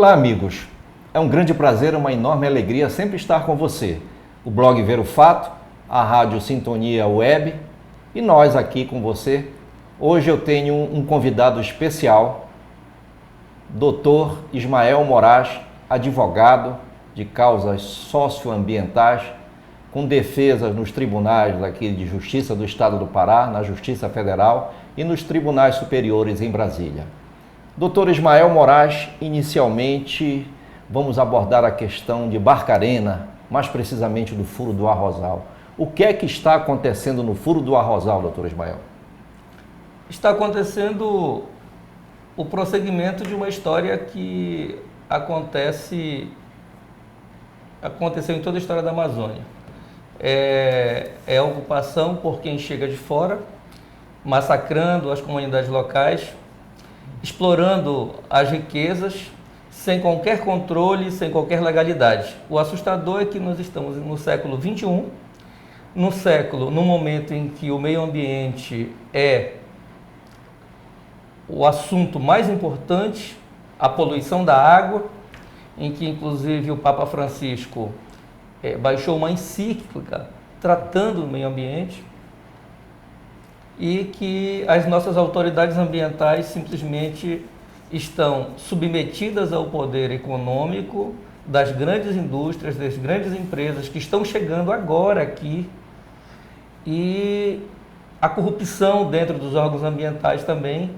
Olá, amigos. É um grande prazer, uma enorme alegria sempre estar com você. O blog Ver o Fato, a Rádio Sintonia Web e nós aqui com você. Hoje eu tenho um convidado especial, Dr. Ismael Moraes, advogado de causas socioambientais, com defesas nos tribunais aqui de Justiça do Estado do Pará, na Justiça Federal e nos tribunais superiores em Brasília. Dr. Ismael Moraes, inicialmente vamos abordar a questão de Barcarena, mais precisamente do Furo do Arrozal. O que é que está acontecendo no Furo do Arrozal, Dr. Ismael? Está acontecendo o prosseguimento de uma história que aconteceu em toda a história da Amazônia. É a ocupação por quem chega de fora, massacrando as comunidades locais, explorando as riquezas, sem qualquer controle, sem qualquer legalidade. O assustador é que nós estamos no século XXI, no momento em que o meio ambiente é o assunto mais importante, a poluição da água, em que inclusive o Papa Francisco baixou uma encíclica tratando do meio ambiente, e que as nossas autoridades ambientais simplesmente estão submetidas ao poder econômico das grandes indústrias, das grandes empresas que estão chegando agora aqui, e a corrupção dentro dos órgãos ambientais também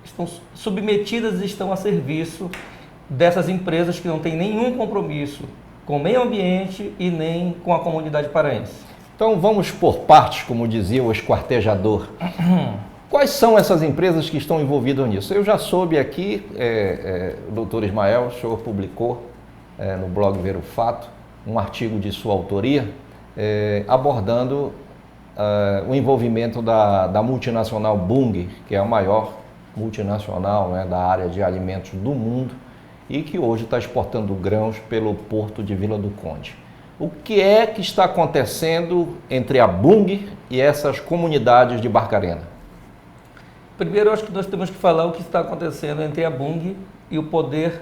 estão submetidas e estão a serviço dessas empresas que não têm nenhum compromisso com o meio ambiente e nem com a comunidade paraense. Então vamos por partes, como dizia o esquartejador. Quais são essas empresas que estão envolvidas nisso? Eu já soube aqui, doutor Ismael, o senhor publicou no blog Ver o Fato um artigo de sua autoria abordando o envolvimento da multinacional Bunge, que é a maior multinacional da área de alimentos do mundo e que hoje está exportando grãos pelo porto de Vila do Conde. O que é que está acontecendo entre a Bunge e essas comunidades de Barcarena? Primeiro, eu acho que nós temos que falar o que está acontecendo entre a Bunge e o poder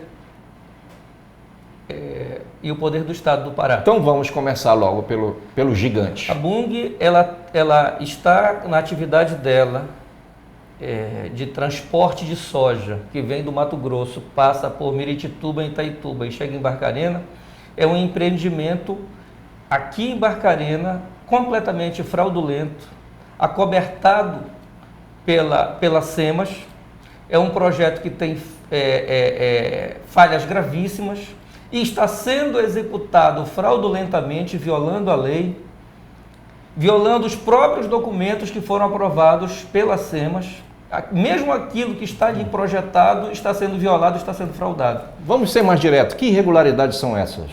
do Estado do Pará. Então vamos começar logo pelo gigante. A Bunge, ela está na atividade dela de transporte de soja, que vem do Mato Grosso, passa por Miritituba, Itaituba e chega em Barcarena. É um empreendimento aqui em Barcarena completamente fraudulento, acobertado pela SEMAS. É um projeto que tem falhas gravíssimas e está sendo executado fraudulentamente, violando a lei, violando os próprios documentos que foram aprovados pela SEMAS. Mesmo aquilo que está ali projetado está sendo violado, está sendo fraudado. Vamos ser mais direto. Que irregularidades são essas?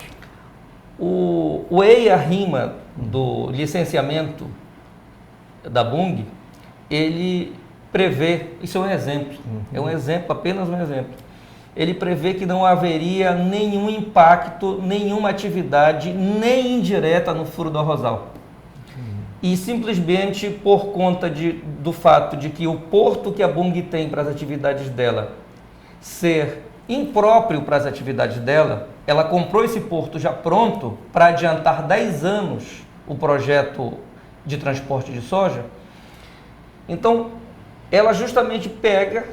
O EIA-RIMA do licenciamento da Bunge, ele prevê, isso é um exemplo, é um exemplo, apenas um exemplo. Ele prevê que não haveria nenhum impacto, nenhuma atividade, nem indireta no Furo do Arrozal. E simplesmente por conta do fato de que o porto que a Bunge tem para as atividades dela ser impróprio para as atividades dela, ela comprou esse porto já pronto para adiantar 10 anos o projeto de transporte de soja. Então, ela justamente pega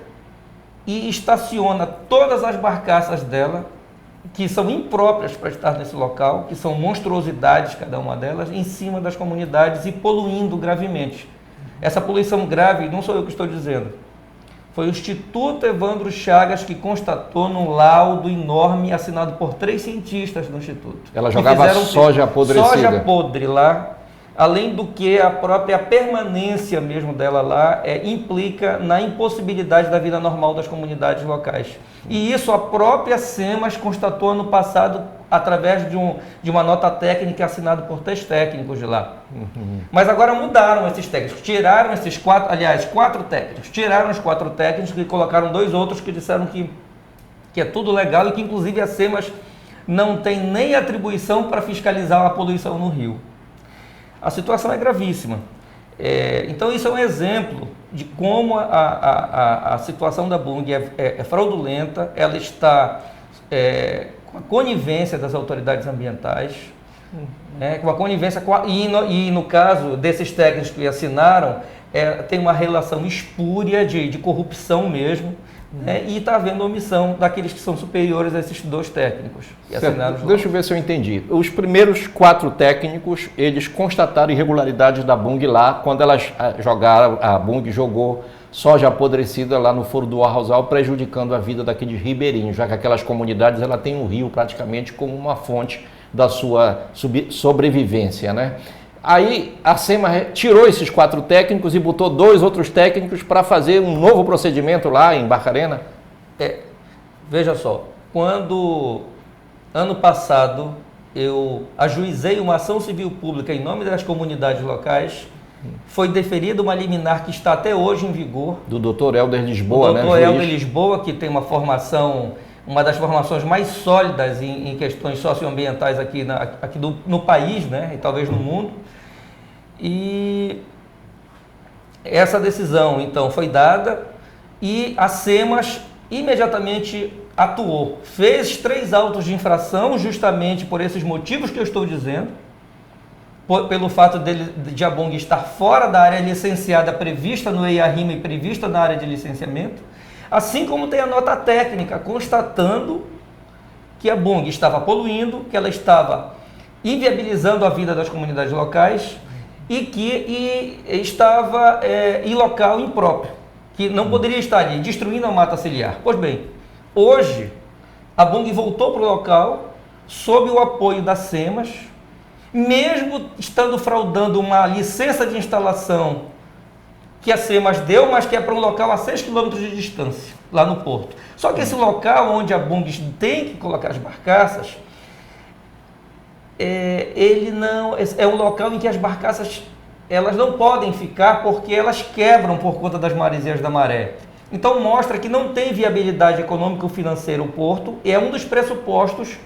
e estaciona todas as barcaças dela, que são impróprias para estar nesse local, que são monstruosidades cada uma delas, em cima das comunidades e poluindo gravemente. Essa poluição grave, não sou eu que estou dizendo, foi o Instituto Evandro Chagas que constatou num laudo enorme assinado por 3 cientistas do Instituto. Ela jogava soja apodrecida. Soja podre lá, além do que a própria permanência mesmo dela lá implica na impossibilidade da vida normal das comunidades locais. E isso a própria SEMAS constatou ano passado através de uma nota técnica assinada por 3 técnicos de lá. Mas agora mudaram esses técnicos, tiraram esses 4 técnicos, tiraram os 4 técnicos e colocaram 2 outros que disseram que é tudo legal e que inclusive a SEMAS não tem nem atribuição para fiscalizar a poluição no rio. A situação é gravíssima. Então isso é um exemplo de como a situação da Bunge é fraudulenta, ela está com a conivência das autoridades ambientais, com a conivência, e no caso desses técnicos que assinaram, tem uma relação espúria de corrupção mesmo, e está havendo omissão daqueles que são superiores a esses 2 técnicos que assinaram. Deixa eu ver se eu entendi. Os primeiros 4 técnicos, eles constataram irregularidades da Bunge lá, quando elas jogaram, a Bunge jogou soja apodrecida lá no Foro do Arrozal, prejudicando a vida daqueles ribeirinhos, já que aquelas comunidades ela tem o rio praticamente como uma fonte da sua sobrevivência, né? Aí a SEMA tirou esses 4 técnicos e botou 2 outros técnicos para fazer um novo procedimento lá em Barcarena? Veja só, quando ano passado eu ajuizei uma ação civil pública em nome das comunidades locais, foi deferida uma liminar que está até hoje em vigor. Do Dr. Helder Lisboa, né? Dr. Helder Lisboa, que tem uma formação, uma das formações mais sólidas em questões socioambientais aqui no país, né? E talvez no mundo. E essa decisão, então, foi dada e a SEMAS imediatamente atuou. Fez 3 autos de infração justamente por esses motivos que eu estou dizendo, pelo fato de a Bunge estar fora da área licenciada prevista no EIA-RIMA e prevista na área de licenciamento, assim como tem a nota técnica constatando que a Bunge estava poluindo, que ela estava inviabilizando a vida das comunidades locais e que estava em local impróprio, que não poderia estar ali, destruindo a mata ciliar. Pois bem, hoje a Bunge voltou para o local, sob o apoio da SEMAS, mesmo estando fraudando uma licença de instalação que a SEMAS deu, mas que é para um local a 6 km de distância, lá no porto. Só que esse local onde a Bunge tem que colocar as barcaças, ele não é um local em que as barcaças elas não podem ficar porque elas quebram por conta das maresias da maré. Então mostra que não tem viabilidade econômica ou financeira o porto, e é um dos pressupostos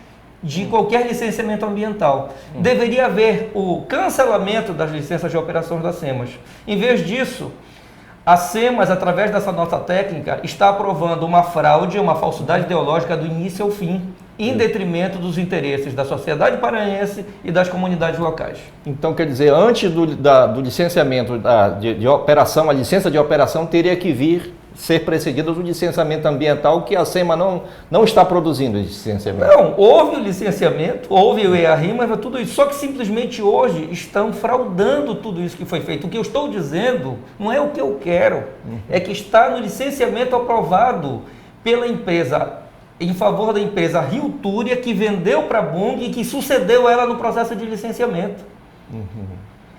de qualquer licenciamento ambiental. Deveria haver o cancelamento das licenças de operações da SEMAS. Em vez disso, a SEMAS, através dessa nota técnica, está aprovando uma fraude, uma falsidade ideológica do início ao fim, em detrimento dos interesses da sociedade paraense e das comunidades locais. Então, quer dizer, antes do licenciamento de operação, a licença de operação teria que ser precedida do licenciamento ambiental, que a SEMA não está produzindo esse licenciamento. Não, houve o licenciamento, houve o EIA-RIMA, tudo isso, só que simplesmente hoje estão fraudando tudo isso que foi feito. O que eu estou dizendo não é o que eu quero, é que está no licenciamento aprovado pela empresa, em favor da empresa Rio Túria, que vendeu para a Bunge e que sucedeu ela no processo de licenciamento.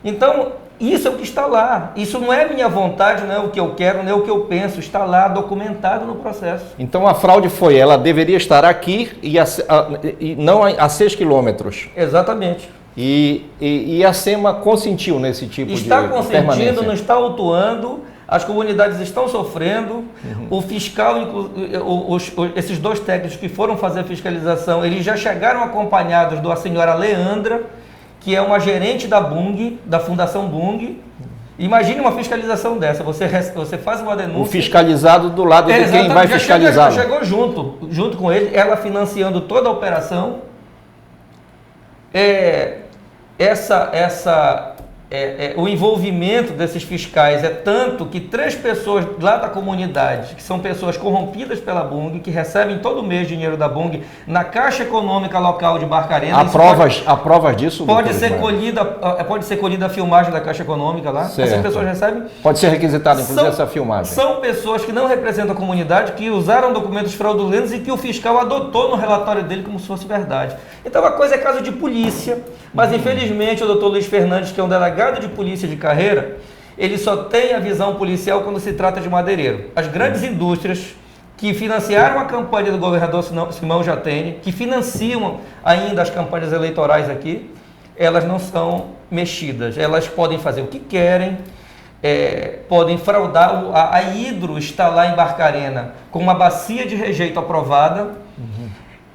Então, isso é o que está lá. Isso não é minha vontade, não é o que eu quero, não é o que eu penso. Está lá documentado no processo. Então, a fraude ela deveria estar aqui e não a 6 quilômetros. Exatamente. E a SEMA consentiu nesse tipo de permanência? Está consentindo, não está autuando. As comunidades estão sofrendo, o fiscal, esses 2 técnicos que foram fazer a fiscalização, eles já chegaram acompanhados da senhora Leandra, que é uma gerente da Bunge, da Fundação Bunge. Imagine uma fiscalização dessa, você faz uma denúncia... O fiscalizado do lado de quem vai fiscalizar. Já chegou junto com ele, ela financiando toda a operação. O envolvimento desses fiscais é tanto que 3 pessoas lá da comunidade, que são pessoas corrompidas pela Bunge, que recebem todo mês dinheiro da Bunge na Caixa Econômica Local de Barcarena. Há provas disso? Pode ser colhida a filmagem da Caixa Econômica lá. Certo. Essas pessoas recebem. Pode ser requisitada, inclusive, essa filmagem. São pessoas que não representam a comunidade, que usaram documentos fraudulentos e que o fiscal adotou no relatório dele como se fosse verdade. Então a coisa é caso de polícia, mas infelizmente o doutor Luiz Fernandes, que é um delegado de polícia de carreira, ele só tem a visão policial quando se trata de madeireiro. As grandes indústrias que financiaram a campanha do governador Simão Jatene, que financiam ainda as campanhas eleitorais aqui, elas não são mexidas. Elas podem fazer o que querem, podem fraudar. A Hidro está lá em Barcarena com uma bacia de rejeito aprovada.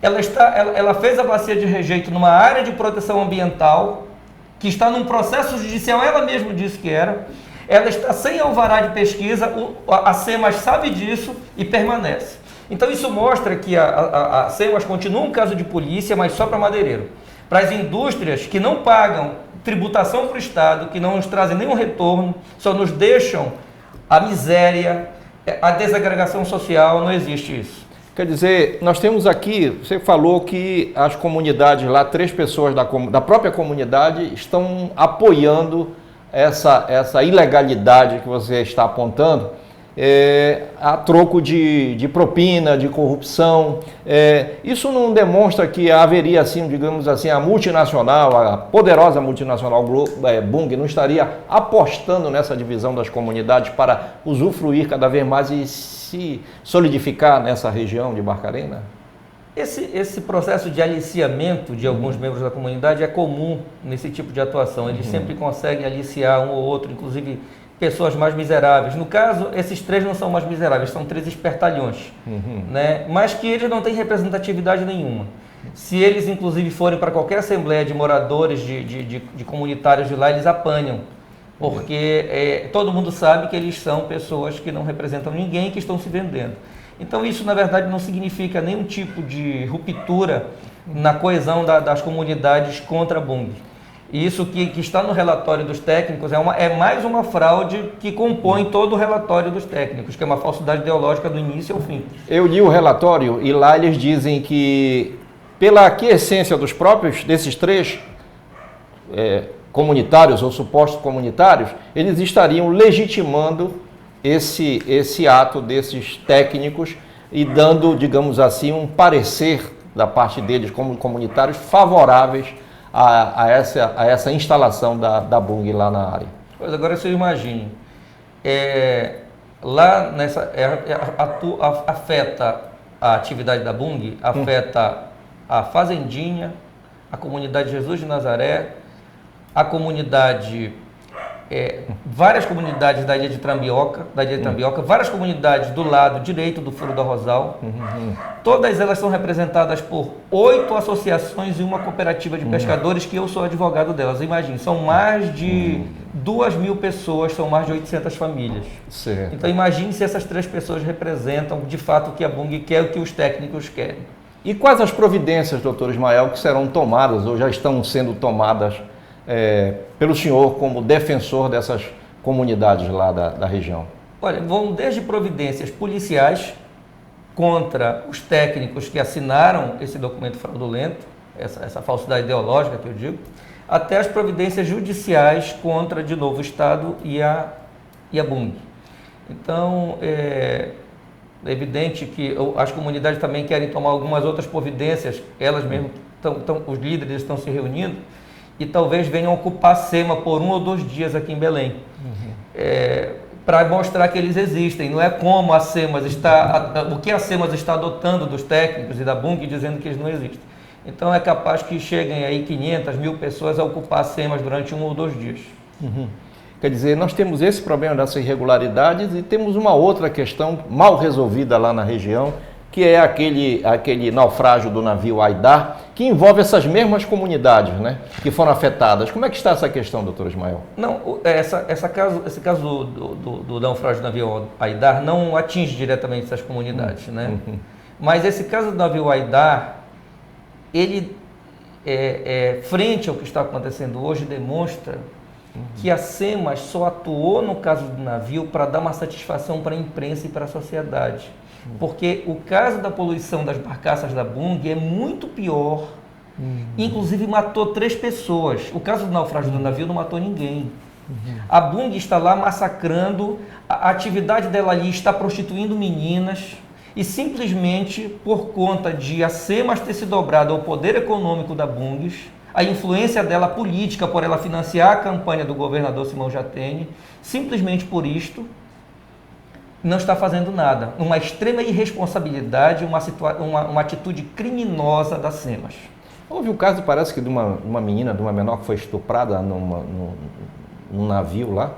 Ela fez a bacia de rejeito numa área de proteção ambiental, que está num processo judicial, ela mesma disse que era. Ela está sem alvará de pesquisa, a SEMAS sabe disso e permanece. Então isso mostra que a SEMAS continua um caso de polícia, mas só para madeireiro. Para as indústrias que não pagam tributação para o Estado, que não nos trazem nenhum retorno, só nos deixam a miséria, a desagregação social, não existe isso. Quer dizer, nós temos aqui, você falou que as comunidades lá, 3 pessoas da própria comunidade estão apoiando essa ilegalidade que você está apontando, a troco de propina, de corrupção. Isso não demonstra que haveria, assim, digamos assim, a multinacional, a poderosa multinacional Bunge não estaria apostando nessa divisão das comunidades para usufruir cada vez mais e se solidificar nessa região de Barcarena? Esse processo de aliciamento de alguns membros da comunidade é comum nesse tipo de atuação. Eles sempre conseguem aliciar um ou outro, inclusive pessoas mais miseráveis. No caso, esses 3 não são mais miseráveis, são 3 espertalhões, né? Mas que eles não têm representatividade nenhuma. Se eles, inclusive, forem para qualquer assembleia de moradores, de comunitários de lá, eles apanham. Porque todo mundo sabe que eles são pessoas que não representam ninguém, que estão se vendendo. Então isso, na verdade, não significa nenhum tipo de ruptura na coesão das comunidades contra a Bunge. E isso que está no relatório dos técnicos é mais uma fraude que compõe todo o relatório dos técnicos, que é uma falsidade ideológica do início ao fim. Eu li o relatório e lá eles dizem que, pela aquiescência desses 3 comunitários ou supostos comunitários, eles estariam legitimando esse ato desses técnicos e dando, digamos assim, um parecer da parte deles como comunitários favoráveis a essa instalação da Bunge lá na área. Pois agora você imagine, lá afeta a atividade da Bunge, afeta a Fazendinha, a comunidade Jesus de Nazaré, a comunidade, várias comunidades da Ilha de Trambioca, várias comunidades do lado direito do Furo da Rosal. Todas elas são representadas por 8 associações e uma cooperativa de pescadores, que eu sou advogado delas. Imagine, são mais de 2.000 pessoas, são mais de 800 famílias. Certo. Então imagine se essas 3 pessoas representam de fato o que a Bunge quer, o que os técnicos querem. E quais as providências, doutor Ismael, que serão tomadas ou já estão sendo tomadas pelo senhor como defensor dessas comunidades lá da região? Olha, vão desde providências policiais contra os técnicos que assinaram esse documento fraudulento, essa falsidade ideológica que eu digo, até as providências judiciais contra, de novo, o Estado e a Bunge. Então, é evidente que as comunidades também querem tomar algumas outras providências, elas mesmas, os líderes estão se reunindo, e talvez venham ocupar a SEMA por 1 ou 2 dias aqui em Belém, para mostrar que eles existem. Não é como a SEMAS o que a SEMAS está adotando dos técnicos e da Bunge, dizendo que eles não existem. Então é capaz que cheguem aí 500, 1.000 pessoas a ocupar a SEMAS durante 1 ou 2 dias. Quer dizer, nós temos esse problema dessas irregularidades e temos uma outra questão mal resolvida lá na região, que é aquele naufrágio do navio Aidar, que envolve essas mesmas comunidades, né, que foram afetadas. Como é que está essa questão, doutor Ismael? Não, esse caso do naufrágio do navio Aidar não atinge diretamente essas comunidades, né? Mas esse caso do navio Aidar, ele, frente ao que está acontecendo hoje, demonstra que a SEMAS só atuou no caso do navio para dar uma satisfação para a imprensa e para a sociedade. Porque o caso da poluição das barcaças da Bunge é muito pior, inclusive matou 3 pessoas. O caso do naufrágio do navio não matou ninguém. A Bunge está lá massacrando, a atividade dela ali está prostituindo meninas, e simplesmente por conta de a SEMAS ter se dobrado ao poder econômico da Bunge, a influência dela política, por ela financiar a campanha do governador Simão Jatene, simplesmente por isto, não está fazendo nada. Uma extrema irresponsabilidade, uma atitude criminosa da SEMAS. Houve um caso, parece que de uma menina, de uma menor que foi estuprada num navio lá?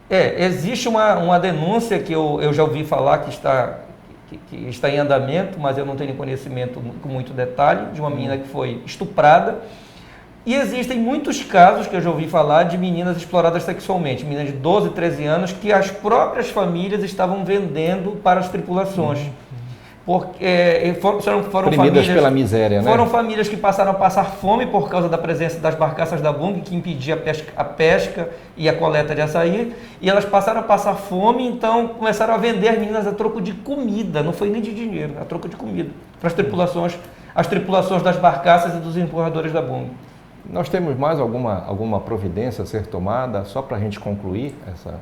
Existe uma denúncia que eu já ouvi falar que está em andamento, mas eu não tenho conhecimento com muito detalhe, de uma menina que foi estuprada. E existem muitos casos que eu já ouvi falar de meninas exploradas sexualmente, meninas de 12, 13 anos, que as próprias famílias estavam vendendo para as tripulações. porque foram Oprimidas famílias, pela miséria, né? foram famílias que passaram a passar fome por causa da presença das barcaças da Bung, que impedia a pesca e a coleta de açaí, e elas passaram a passar fome, então começaram a vender as meninas a troco de comida, não foi nem de dinheiro, a troco de comida, para as tripulações das barcaças e dos empurradores da Bung. Nós temos mais alguma providência a ser tomada, só para a gente concluir essa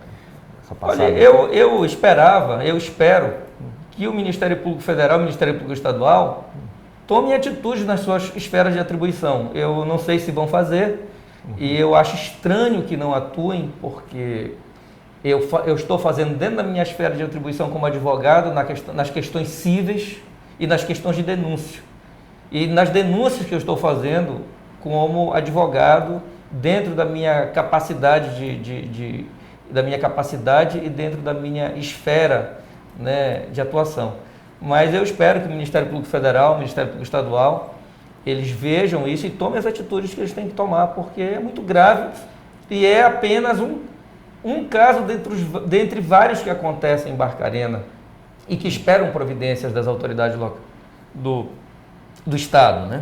passagem? Olha, eu espero que o Ministério Público Federal e o Ministério Público Estadual tomem atitude nas suas esferas de atribuição. Eu não sei se vão fazer, e eu acho estranho que não atuem, porque eu estou fazendo dentro da minha esfera de atribuição como advogado nas questões cíveis e nas questões de denúncia. E nas denúncias que eu estou fazendo como advogado, dentro da minha capacidade da minha capacidade e dentro da minha esfera, né, de atuação. Mas eu espero que o Ministério Público Federal, o Ministério Público Estadual, eles vejam isso e tomem as atitudes que eles têm que tomar, porque é muito grave e é apenas um caso dentre vários que acontecem em Barcarena e que esperam providências das autoridades do Estado, né?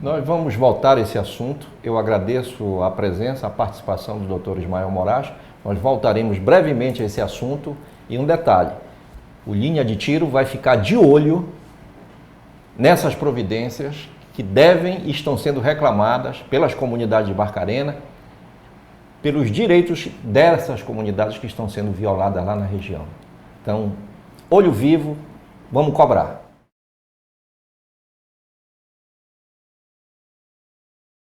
Nós vamos voltar a esse assunto. Eu agradeço a presença, a participação do Dr. Ismael Moraes. Nós voltaremos brevemente a esse assunto. E um detalhe, o Linha de Tiro vai ficar de olho nessas providências que devem e estão sendo reclamadas pelas comunidades de Barcarena, pelos direitos dessas comunidades que estão sendo violadas lá na região. Então, olho vivo, vamos cobrar.